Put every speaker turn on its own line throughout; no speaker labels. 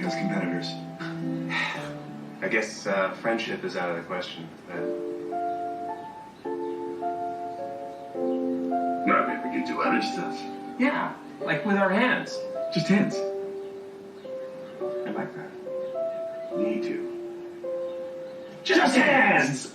as competitors.
I guess friendship is out of the question.
Well, maybe we can do other stuff.
Yeah, like with our hands.
Just hands.
I like that.
Me too.
Just hands!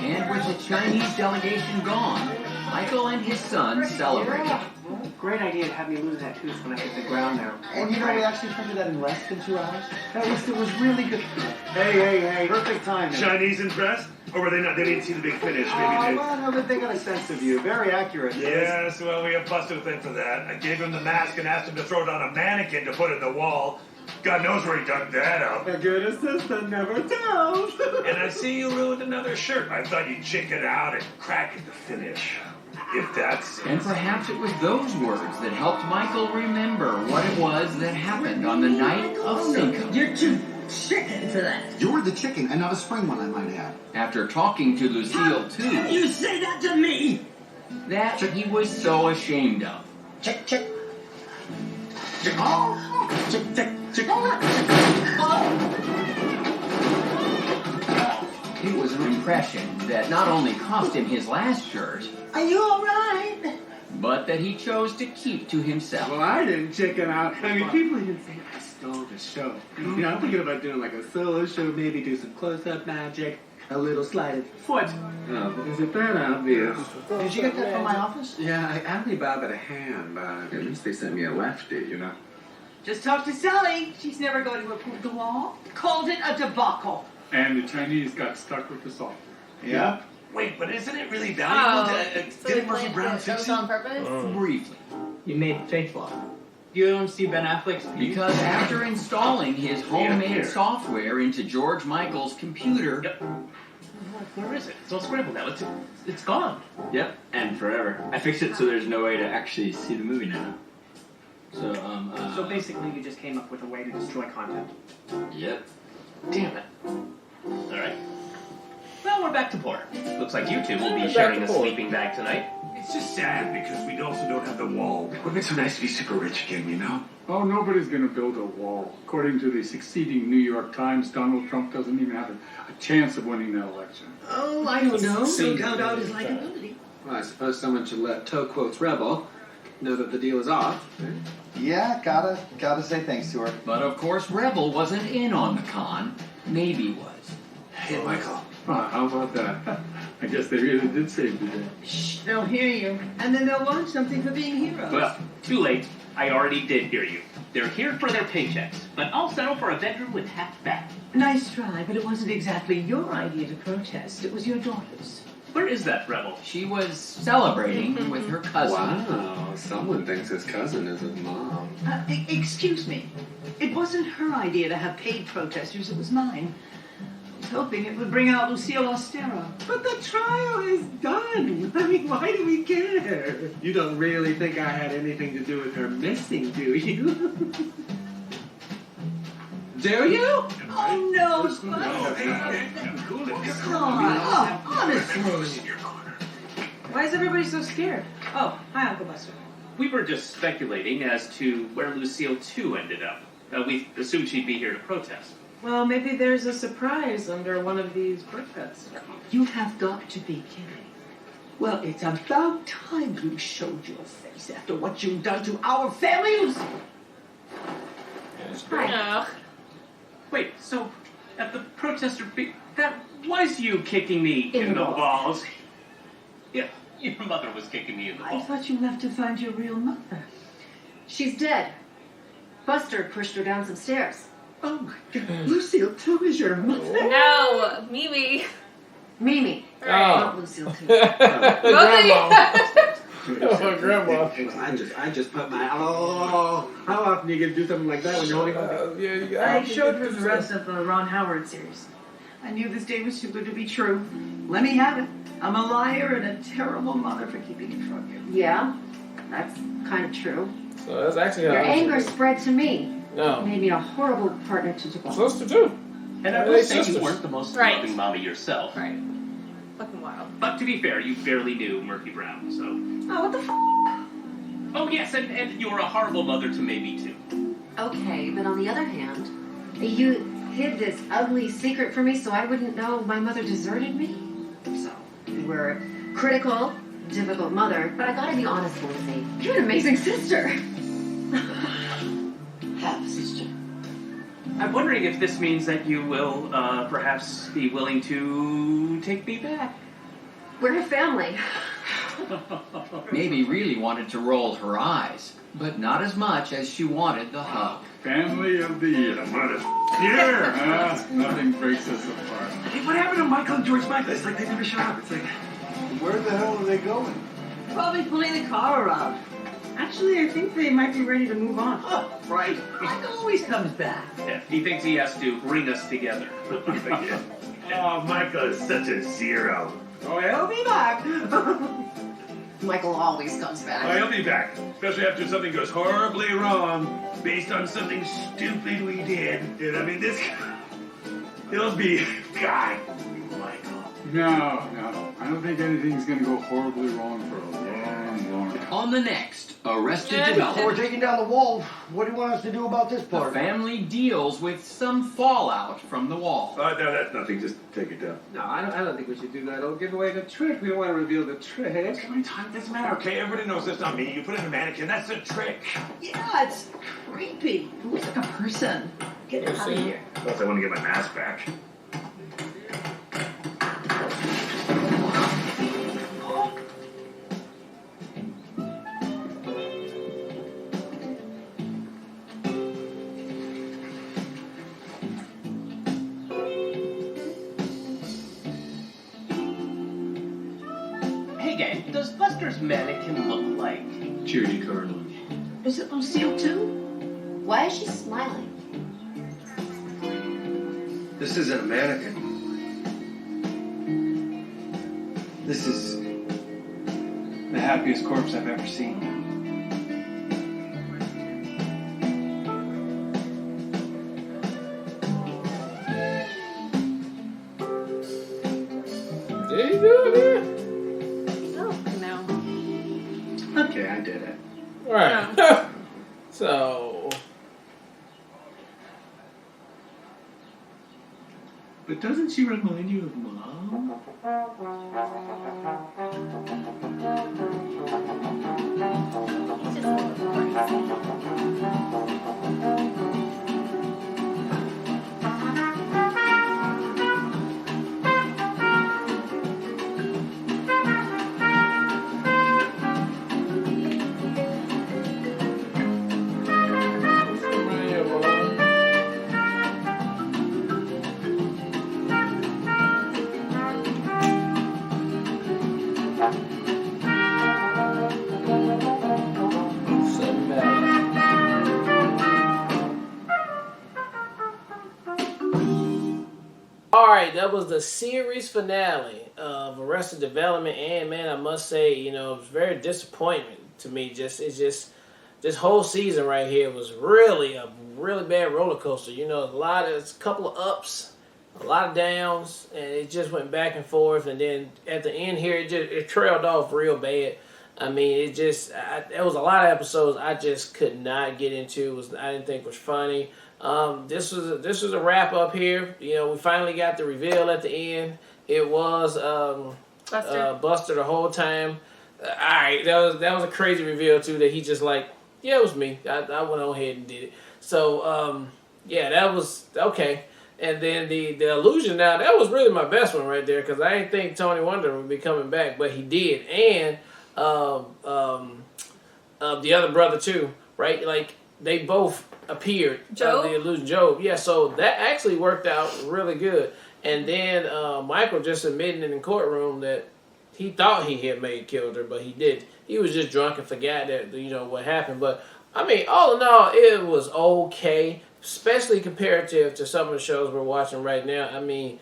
And with the Chinese delegation gone, Michael and his son celebrated.
Well, great idea to have me lose that tooth when I hit the ground now.
And you know, we actually printed that in less than 2 hours.
At least it was really good.
Hey. Perfect timing.
Chinese impressed? Or were they not? They didn't see the big finish. Maybe
Oh,
they...
well, no, but they got a sense of you. Very accurate.
Yes, well, we have busted with him for that. I gave him the mask and asked him to throw it on a mannequin to put in the wall. God knows where he dug that up.
A good assistant never tells.
And I see you ruined another shirt. I thought you'd chicken out and crack at the finish. If that's...
And perhaps it was those words that helped Michael remember what it was that happened on the night of Cinco.
You're too chicken for that.
You're the chicken, and not a spring one, I might add.
After talking to Lucille, too,
You say that to me?
that he was so ashamed of.
Chick.
Chick, oh! Chick, chick, chick, oh!
It was an impression that not only cost him his last shirt,
Are you all right?
but that he chose to keep to himself.
Well, I didn't chicken out. I mean, people even say I stole the show. You know, I'm thinking about doing like a solo show, maybe do some close-up magic, a little sleight of foot. Oh, is it that obvious?
Did you get that from my office?
Yeah, I only bothered a hand, but at least they sent me a lefty, you know.
Just talked to Sally. She's never going to approve the wall. Called it a debacle.
And the Chinese got stuck with the software.
Yeah.
Wait, but isn't it really valuable to get Murphy Brown
That was on purpose?
Briefly.
You made fake law. You don't see Ben Affleck's piece?
Because after installing his homemade
here.
software into George Michael's computer,
Where is it? It's all scrambled now. It's gone.
Yep, and forever. I fixed it so there's no way to actually see the movie now. So,
So basically, you just came up with a way to destroy content.
Yep.
Damn it. Alright. Well, we're back to Porter. Looks like you two will be sharing a sleeping bag tonight.
It's just sad because we also don't have the wall. Wouldn't it be so nice to be super rich again, you know?
Oh, nobody's going to build a wall. According to the succeeding New York Times, Donald Trump doesn't even have a chance of winning that election.
Oh, I don't know. Don't count out his likability.
Well, I suppose someone should let Toe Quotes Rebel know that the deal is off. Yeah, gotta say thanks to her.
but of course Rebel wasn't in on the con. Maybe was.
Hey, Michael.
How about that? I guess they really did save the day.
Shh, they'll hear you. And then they'll want something for being heroes.
Well, too late. I already did hear you. They're here for their paychecks, but I'll settle for a bedroom with half bath.
Nice try, but it wasn't exactly your idea to protest. It was your daughter's.
Where is that rebel?
She was celebrating with her cousin.
Wow, someone thinks his cousin is his mom.
Excuse me. It wasn't her idea to have paid protesters. It was mine. I was hoping it would bring out Lucille Ostero.
But the trial is done. I mean, why do we care? You don't really think I had anything to do with her missing, do you? Do you?
Oh, no, Buster. Come on, honestly. Why is everybody so scared? Oh, hi, Uncle Buster.
We were just speculating as to where Lucille 2 ended up. We assumed she'd be here to protest.
Well, maybe there's a surprise under one of these protests.
You have got to be kidding. Well, it's about time you showed your face after what you've done to our families.
Hi.
Wait, so at the protester that was you kicking me in the balls? Yeah, your mother was kicking me in the
I
balls.
thought you left to find your real mother.
She's dead. Buster pushed her down some stairs.
Oh my God, Lucille too is your mother?
No, Mimi. Mimi. Not Lucille too.
Grandma. I just put my. Oh, how often are you gonna do something like that when you're holding on?
I showed her the rest of the Ron Howard series. I knew this day was too good to be true. Let me have it. I'm a liar and a terrible mother for keeping it from you.
Yeah, that's kind of true.
So that's actually
Your anger spread to me.
No.
Made me a horrible partner to develop.
Sister too.
And I will say you weren't the most loving mommy yourself.
Right. Fucking wild.
But to be fair, you barely knew Murphy Brown, so.
Oh, what the f***?
Oh, yes, and you're a horrible mother to Maybe, too.
Okay, but on the other hand, you hid this ugly secret from me so I wouldn't know my mother deserted me. So, you were a critical, difficult mother, but I gotta be honest, Lindsay. You're an amazing sister.
Half a sister.
I'm wondering if this means that you will perhaps be willing to take me back.
We're a family.
Maybe really wanted to roll her eyes, but not as much as she wanted the hug.
Family of the year.
Yeah.
Nothing breaks us apart.
Hey, what happened to Michael and George Michael? It's like they never showed up. It's like,
Where the hell are they going?
Probably pulling the car around. Actually, I think they might be ready to move on.
Oh, right. Michael always comes back.
Yeah, he thinks he has to bring us together.
oh, Michael is such a zero.
Oh, he'll be back. Michael always comes
Oh,
back.
he'll be back, especially after something goes horribly wrong based on something stupid we did. And I mean, this he'll be God, Michael.
No. I don't think anything's going to go horribly wrong for a long time.
On the next Arrested
We're
Development,
taking down the wall. What do you want us to do about this
the
part?
family deals with some fallout from the wall.
No, that's nothing. Just take it down.
No, I don't think we should do that. It'll give away the trick. We don't want to reveal the trick.
How many times does it matter? Okay, everybody knows that's not me. You put in a mannequin. That's a trick.
Yeah, it's creepy. It looks like a person. Get it out of here.
Plus, I want to get my mask back.
Hey, gang, does Buster's mannequin look like?
Judy Garland.
Is it Lucille too?
Why is she smiling?
This isn't a mannequin. This is the happiest corpse I've ever seen.
Did he do it?
Okay, I did it.
Right. So.
But doesn't she remind you of Mom?
Alright, that was the series finale of Arrested Development, and man, I must say, it was very disappointment to me. This whole season right here was really a really bad roller coaster. It's a couple of ups, a lot of downs, and it just went back and forth. And then at the end here, it trailed off real bad. I mean, there was a lot of episodes I just could not get into. I didn't think was funny. This was a wrap up here. We finally got the reveal at the end. It was Buster the whole time. All right, that was a crazy reveal too. That he just like, yeah, it was me. I went on ahead and did it. So yeah, that was okay. And then the illusion now, that was really my best one right there, because I didn't think Tony Wonder would be coming back, but he did. And the other brother too, right? Like they both appeared.
Job?
The illusion, Job. Yeah, so that actually worked out really good. And then Michael just admitting in the courtroom that he thought he had killed her, but he didn't. He was just drunk and forgot that what happened. But I mean, all in all, it was okay, especially comparative to some of the shows we're watching right now. I mean,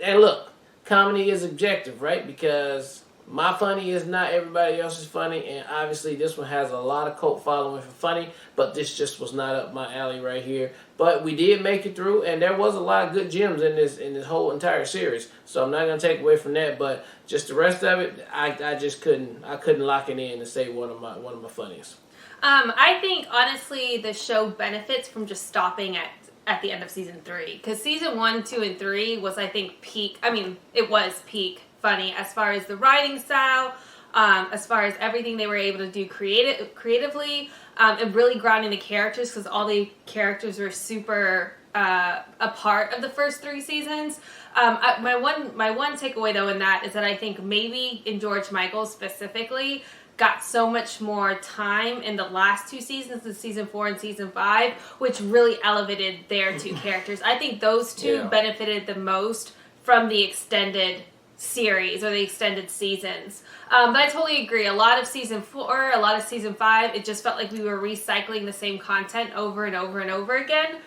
and look, comedy is objective, right? Because my funny is not everybody else's funny, and obviously this one has a lot of cult following for funny, but this just was not up my alley right here. But we did make it through, and there was a lot of good gems in this whole entire series. So I'm not gonna take away from that, but just the rest of it, I just couldn't lock it in and say one of my funniest.
I think honestly the show benefits from just stopping at the end of season 3, because season 1, 2, and 3 was, I think, peak. I mean, it was peak funny as far as the writing style, as far as everything they were able to do creatively, and really grounding the characters, because all the characters were super a part of the first 3 seasons. My one takeaway though in that is that I think maybe in George Michael specifically got so much more time in the last 2 seasons, in season 4 and season 5, which really elevated their 2 characters. I think those 2 benefited the most from the extended series or the extended seasons. But I totally agree. A lot of season 4, a lot of season 5, it just felt like we were recycling the same content over and over and over again,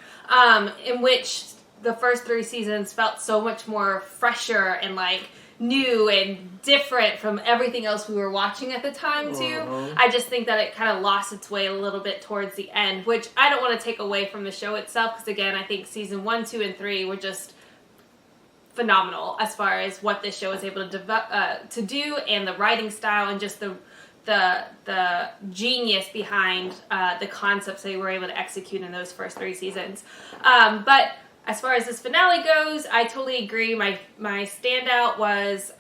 in which the first 3 seasons felt so much more fresher and like new and different from everything else we were watching at the time too. I just think that it kind of lost its way a little bit towards the end, which I don't want to take away from the show itself, because again, I think season 1, 2, and 3 were just phenomenal as far as what this show was able to do, and the writing style, and just the genius behind the concepts they were able to execute in those first 3 seasons. But as far as this finale goes, I totally agree. My standout was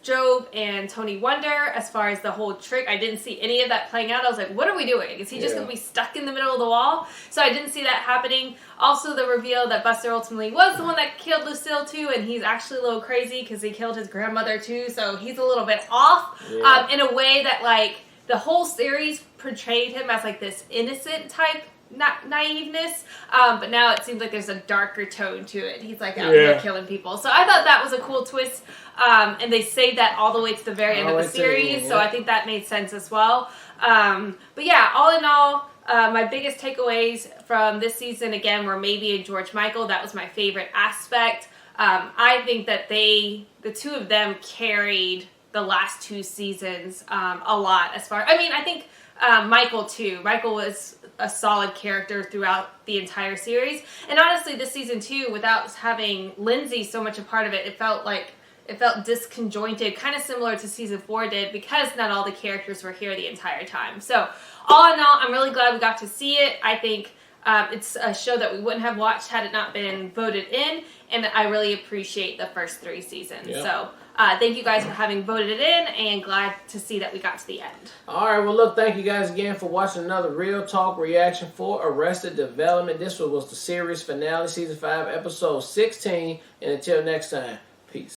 Job and Tony Wonder. As far as the whole trick, I didn't see any of that playing out. I was like, what are we doing? Is he just going to be stuck in the middle of the wall? So I didn't see that happening. Also, the reveal that Buster ultimately was the one that killed Lucille too, and he's actually a little crazy because he killed his grandmother too, so he's a little bit off in a way that, like, the whole series portrayed him as like this innocent type naiveness, but now it seems like there's a darker tone to it. He's like out there killing people. So I thought that was a cool twist, and they saved that all the way to the very end of the series, so I think that made sense as well. But yeah, all in all, my biggest takeaways from this season, again, were maybe in George Michael. That was my favorite aspect. I think that the 2 of them carried the last 2 seasons a lot. As far, I mean, I think Michael too. Michael was a solid character throughout the entire series, and honestly, this season 2, without having Lindsay so much a part of it, it felt disconjointed, kind of similar to season 4 did, because not all the characters were here the entire time. So all in all, I'm really glad we got to see it. I think it's a show that we wouldn't have watched had it not been voted in, and I really appreciate the first 3 seasons. So thank you guys for having voted it in, and glad to see that we got to the end.
All right, well, look, thank you guys again for watching another Real Talk reaction for Arrested Development. This was the series finale, season 5, episode 16, and until next time, peace.